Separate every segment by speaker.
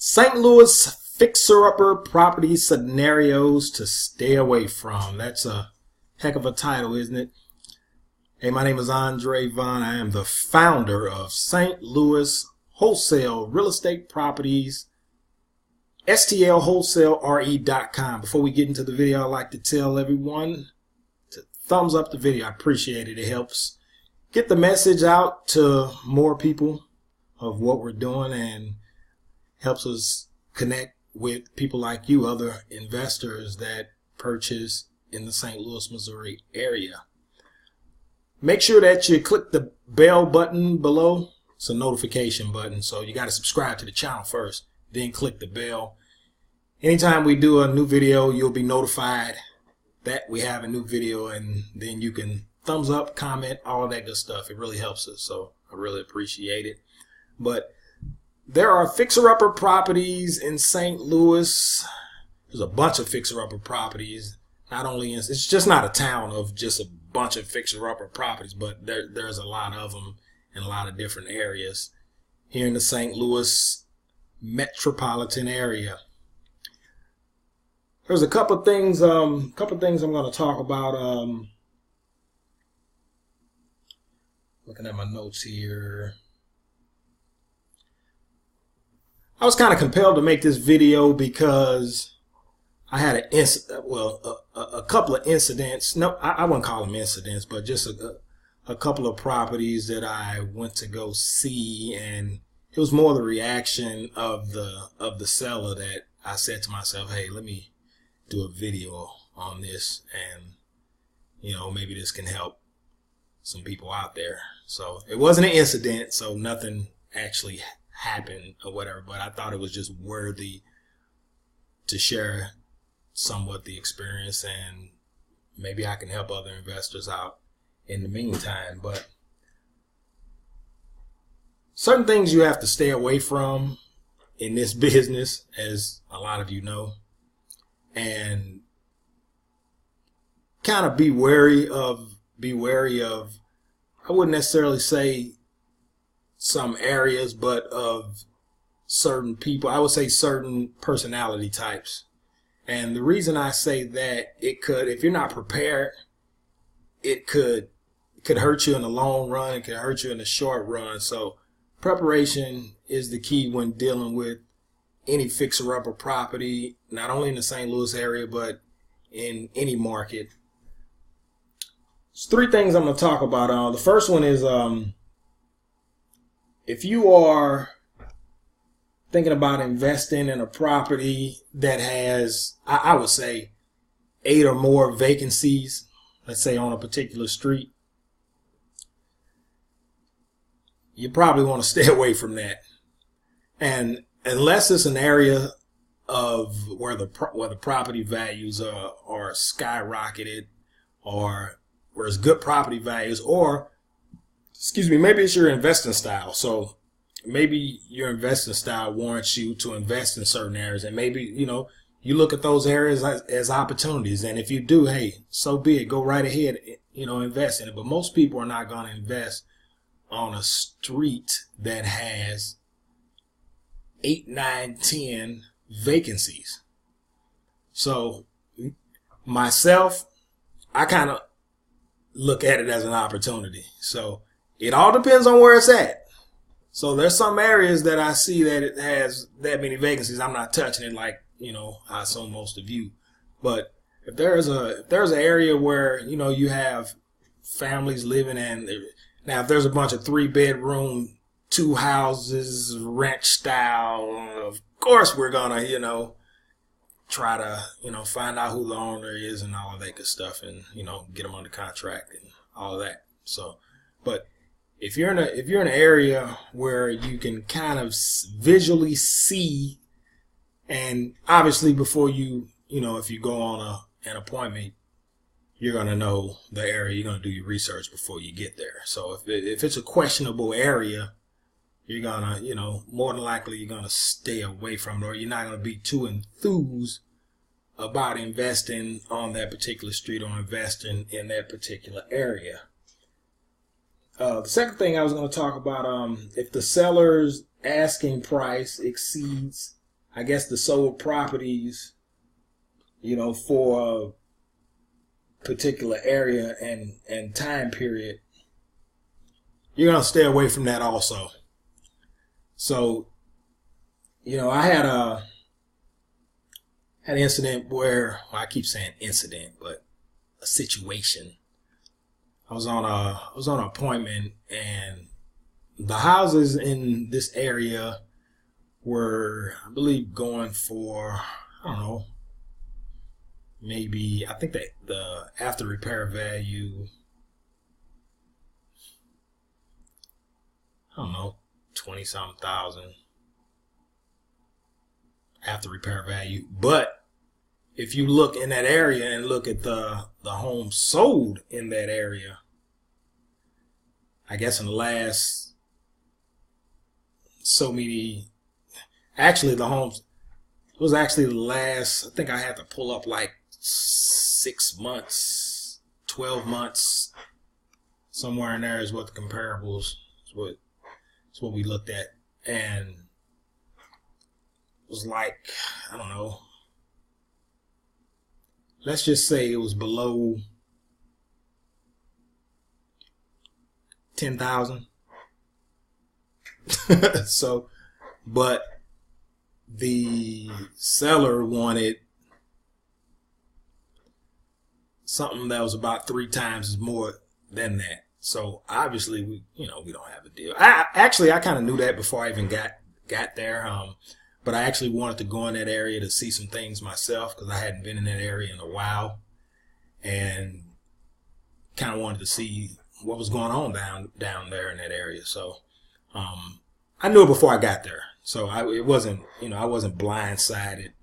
Speaker 1: St. Louis fixer-upper property scenarios to stay away from. That's a heck of a title, isn't it? Hey, my name is Andre Vaughn. I am the founder of St. Louis Wholesale Real Estate Properties, STLWholesaleRE.com. Before we get into the video, I'd like to tell everyone to thumbs up the video. I appreciate it. It helps get the message out to more people of what we're doing and helps us connect with people like you, other investors that purchase in the St. Louis, Missouri area. Make sure that you click the bell button below. It's a notification button, so you got to subscribe to the channel first, then click the bell. Anytime we do a new video, you'll be notified that we have a new video, and then you can thumbs up, comment, all of that good stuff. It really helps us, so I really appreciate it. But there are fixer-upper properties in St. Louis. There's a bunch of fixer-upper properties. Not only it's just not a town of just a bunch of fixer-upper properties, but there's a lot of them in a lot of different areas here in the St. Louis metropolitan area. There's a couple of things I'm going to talk about. Looking at my notes here. I was kind of compelled to make this video because I had a couple of incidents. No, I wouldn't call them incidents, but just a couple of properties that I went to go see, and it was more the reaction of the seller that I said to myself, hey, let me do a video on this, and maybe this can help some people out there. So it wasn't an incident, so nothing actually happened or whatever, but I thought it was just worthy to share somewhat the experience, and maybe I can help other investors out in the meantime. But certain things you have to stay away from in this business, as a lot of you know, and kind of be wary of, I wouldn't necessarily say some areas, but of certain people. I would say certain personality types. And the reason I say that, if you're not prepared, it could hurt you in the long run. It could hurt you in the short run. So preparation is the key when dealing with any fixer-upper property, not only in the St. Louis area, but in any market. There's three things I'm going to talk about. The first one is if you are thinking about investing in a property that has, I would say, 8 or more vacancies, let's say on a particular street, you probably want to stay away from that. And unless it's an area of where the property values are skyrocketed, or where it's good property values, or maybe it's your investing style. So maybe your investing style warrants you to invest in certain areas, and maybe you look at those areas as opportunities, and if you do, hey, so be it, go right ahead, invest in it. But most people are not going to invest on a street that has 8, 9, 10 vacancies. So myself, I kind of look at it as an opportunity. So it all depends on where it's at. So there's some areas that I see that it has that many vacancies. I'm not touching it, like I assume most of you. But if there's an area where you have families living in, now if there's a bunch of 3-bedroom, 2 houses, ranch style, of course we're gonna try to find out who the owner is and all of that good stuff, and get them under contract and all of that. So, but if you're in an area where you can kind of visually see, and obviously before if you go on an appointment, you're going to know the area. You're going to do your research before you get there. So if it's a questionable area, you're going to, more than likely you're going to stay away from it, or you're not going to be too enthused about investing on that particular street or investing in that particular area. The second thing I was going to talk about, if the seller's asking price exceeds I guess, the sold properties, for a particular area and time period, you're going to stay away from that also. So, I had an incident where, well, I keep saying incident, but a situation. I was on an appointment, and the houses in this area were, I believe, going for, I don't know, maybe, I think that the after repair value, I don't know, 20-something thousand after repair value. But if you look in that area and look at the homes sold in that area, I guess in the last so many, actually the homes, it was actually the last, I think I had to pull up like 6 months, 12 months, somewhere in there is what the comparables, is what we looked at. And it was like, I don't know, let's just say it was below 10,000. So, but the seller wanted something that was about 3 times more than that. So obviously we don't have a deal. I kind of knew that before I even got there. But I actually wanted to go in that area to see some things myself because I hadn't been in that area in a while, and kind of wanted to see what was going on down there in that area. So I knew it before I got there. So I wasn't blindsided,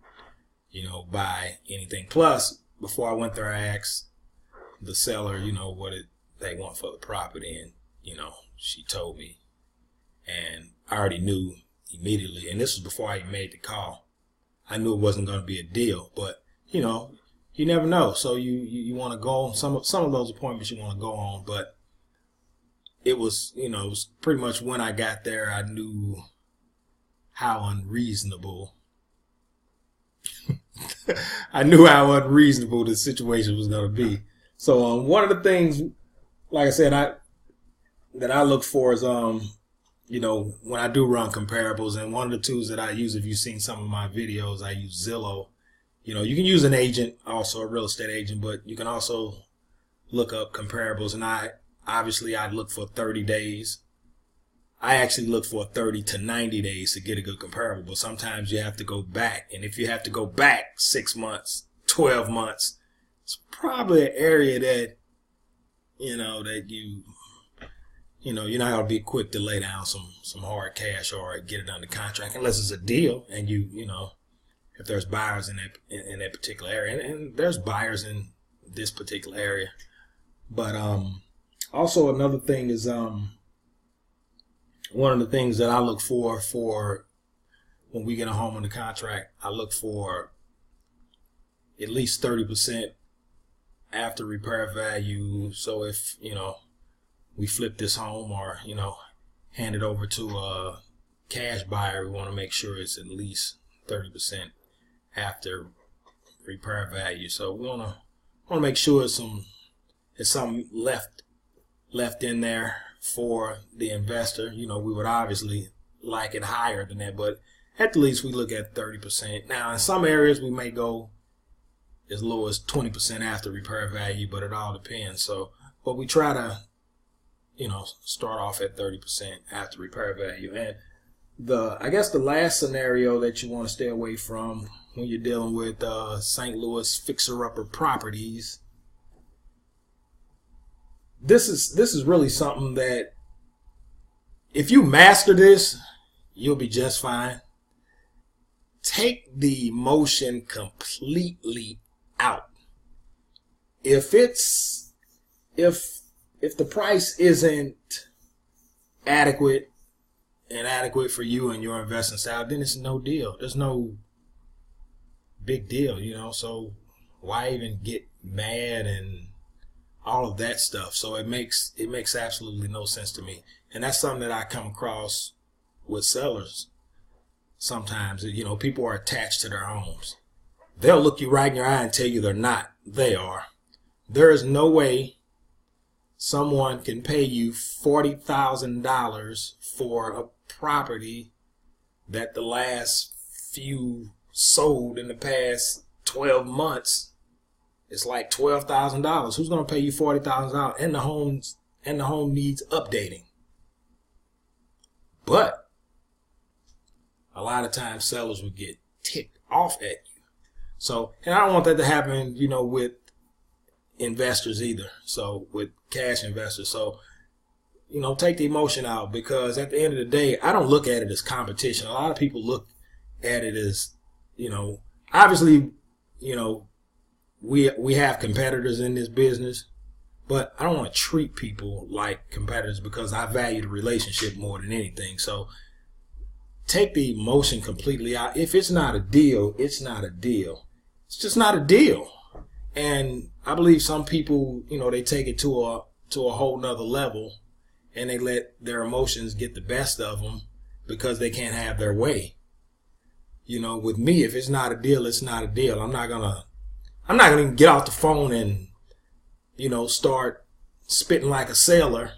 Speaker 1: by anything. Plus, before I went there, I asked the seller, what they want for the property, and she told me, and I already knew immediately. And this was before I even made the call. I knew it wasn't going to be a deal, but you never know. So you want to go on some of those appointments you want to go on, but it was pretty much when I got there, I knew how unreasonable the situation was going to be. So one of the things, like I said, that I look for is when I do run comparables, and one of the tools that I use, if you've seen some of my videos, I use Zillow. You can use an agent, also a real estate agent, but you can also look up comparables. And I look for 30 days. I actually look for 30 to 90 days to get a good comparable. But sometimes you have to go back. And if you have to go back 6 months, 12 months, it's probably an area that, that you're not going to be quick to lay down some hard cash or get it under contract unless it's a deal. And if there's buyers in that particular area, and there's buyers in this particular area. But also another thing is one of the things that I look for when we get a home under contract, I look for at least 30% after repair value. So if we flip this home or hand it over to a cash buyer, we want to make sure it's at least 30% after repair value. So we want to make sure it's something left in there for the investor. We would obviously like it higher than that, but at least we look at 30%. Now, in some areas, we may go as low as 20% after repair value, but it all depends. So, but we try to, start off at 30% after repair value. And I guess the last scenario that you want to stay away from when you're dealing with St. Louis fixer-upper properties, this is really something that if you master this, you'll be just fine. Take the emotion completely out. If the price isn't adequate for you and your investment style, then it's no deal. There's no big deal, so why even get mad and all of that stuff? So it makes absolutely no sense to me. And that's something that I come across with sellers. sometimes. People are attached to their homes. They'll look you right in your eye and tell you they're not. They are. There is no way someone can pay you $40,000 for a property that the last few sold in the past 12 months. It's like $12,000. Who's going to pay you $40,000? And the home needs updating. But a lot of times sellers will get ticked off at you. So, and I don't want that to happen, with investors either. So with cash investors. So, take the emotion out, because at the end of the day, I don't look at it as competition. A lot of people look at it as, obviously, we have competitors in this business, but I don't want to treat people like competitors, because I value the relationship more than anything. So take the emotion completely out. If it's not a deal, it's not a deal. It's just not a deal. And I believe some people, they take it to a whole nother level, and they let their emotions get the best of them because they can't have their way. With me, if it's not a deal, it's not a deal. I'm not gonna even get off the phone and, start spitting like a sailor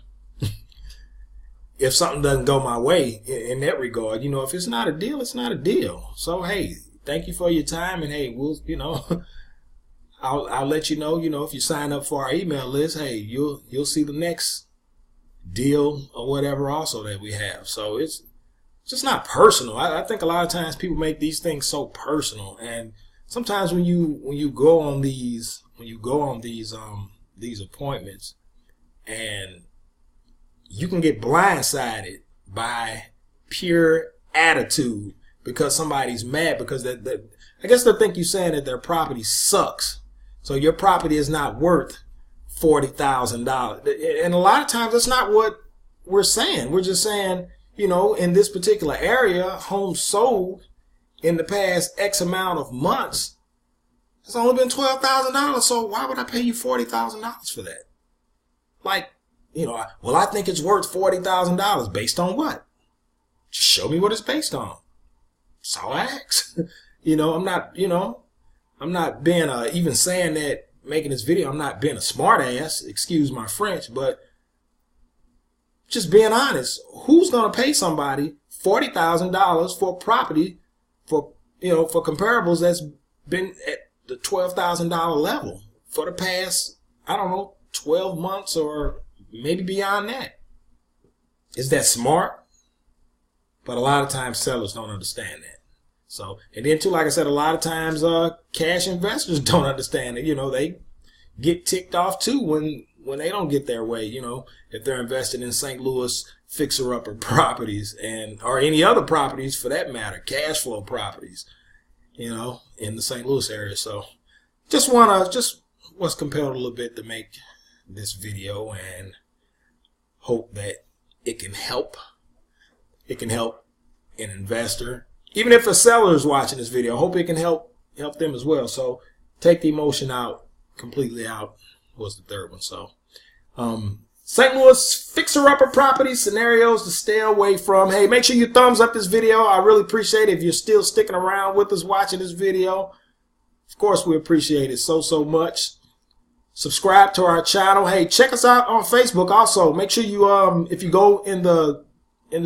Speaker 1: if something doesn't go my way in that regard. If it's not a deal, it's not a deal. So, hey, thank you for your time. And hey, we'll, I'll let you know, if you sign up for our email list, hey, you'll see the next deal or whatever also that we have. So it's just not personal. I think a lot of times people make these things so personal, and sometimes when you go on these appointments, and you can get blindsided by pure attitude because somebody's mad because I guess they think you're saying that their property sucks, so your property is not worth $40,000. And a lot of times that's not what we're saying. We're just saying, in this particular area, homes sold in the past X amount of months, it's only been $12,000. So why would I pay you $40,000 for that? Like, well, I think it's worth $40,000. Based on what? Just show me what it's based on. That's all I ask. I'm not being even saying that, making this video, I'm not being a smart ass, excuse my French, but just being honest. Who's going to pay somebody $40,000 for a property for comparables that's been at the $12,000 level for the past, 12 months or maybe beyond that? Is that smart? But a lot of times sellers don't understand that. So, and then too, like I said, a lot of times cash investors don't understand it. They get ticked off too when they don't get their way. If they're invested in St. Louis fixer-upper properties or any other properties for that matter, cash flow properties, in the St. Louis area. So, just was compelled a little bit to make this video and hope that it can help. It can help an investor. Even if a seller is watching this video, I hope it can help them as well. So take the emotion out, completely out, was the third one. So St. Louis fixer-upper property scenarios to stay away from. Hey, make sure you thumbs up this video. I really appreciate it if you're still sticking around with us watching this video. Of course, we appreciate it so much. Subscribe to our channel. Hey, check us out on Facebook also. Make sure you, if you go in the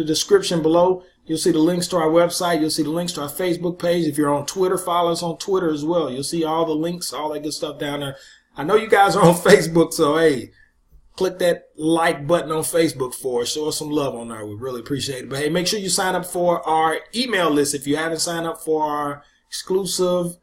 Speaker 1: description below, you'll see the links to our website. You'll see the links to our Facebook page. If you're on Twitter, follow us on Twitter as well. You'll see all the links, all that good stuff down there. I know you guys are on Facebook, so hey, click that like button on Facebook for us. Show us some love on there. We really appreciate it. But hey, make sure you sign up for our email list if you haven't signed up for our exclusive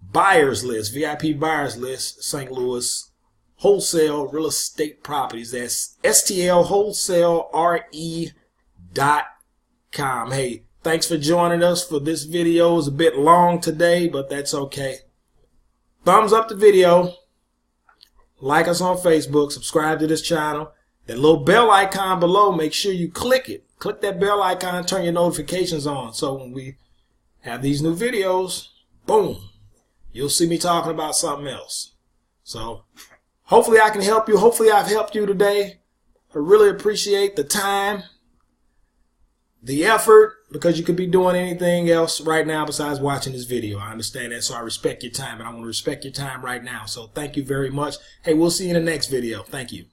Speaker 1: buyers list, VIP buyers list, St. Louis Wholesale Real Estate Properties. That's STLWholesaleRE.com. Hey, thanks for joining us for this video. It's a bit long today, but that's okay. Thumbs up the video. Like us on Facebook. Subscribe to this channel. That little bell icon below, make sure you click it. Click that bell icon and turn your notifications on. So when we have these new videos, boom, you'll see me talking about something else. So hopefully I can help you. Hopefully I've helped you today. I really appreciate the time the effort, because you could be doing anything else right now besides watching this video. I understand that, so I respect your time, and I want to respect your time right now. So thank you very much. Hey, we'll see you in the next video. Thank you.